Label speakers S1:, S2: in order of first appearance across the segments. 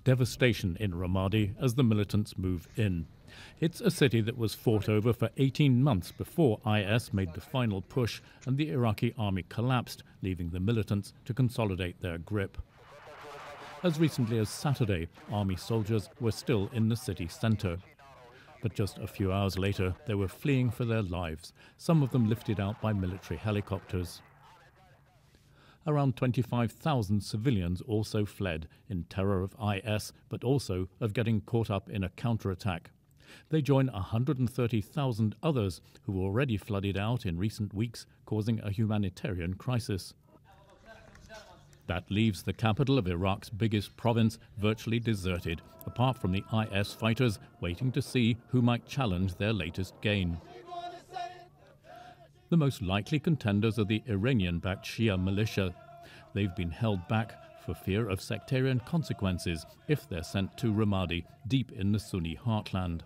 S1: devastation in Ramadi as the militants move in. It's a city that was fought over for 18 months before IS made the final push and the Iraqi army collapsed, leaving the militants to consolidate their grip. As recently as Saturday, army soldiers were still in the city centre. But just a few hours later, they were fleeing for their lives, some of them lifted out by military helicopters. Around 25,000 civilians also fled, in terror of IS, but also of getting caught up in a counterattack. They join 130,000 others who already flooded out in recent weeks, causing a humanitarian crisis. That leaves the capital of Iraq's biggest province virtually deserted, apart from the IS fighters waiting to see who might challenge their latest gain. The most likely contenders are the Iranian-backed Shia militia. They've been held back for fear of sectarian consequences if they're sent to Ramadi, deep in the Sunni heartland.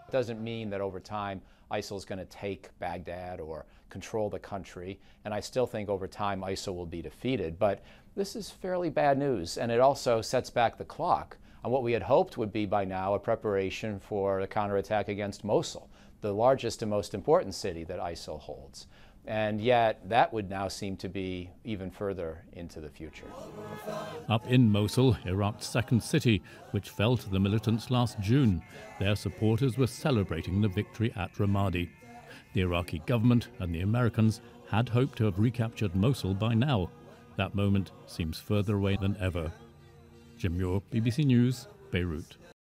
S2: It doesn't mean that over time ISIL is going to take Baghdad or control the country, and I still think over time ISIL will be defeated. But this is fairly bad news, and it also sets back the clock on what we had hoped would be by now a preparation for a counterattack against Mosul, the largest and most important city that ISIL holds. And yet that would now seem to be even further into the future.
S1: Up in Mosul, Iraq's second city, which fell to the militants last June, their supporters were celebrating the victory at Ramadi. The Iraqi government and the Americans had hoped to have recaptured Mosul by now. That moment seems further away than ever. Jim Muir, BBC News, Beirut.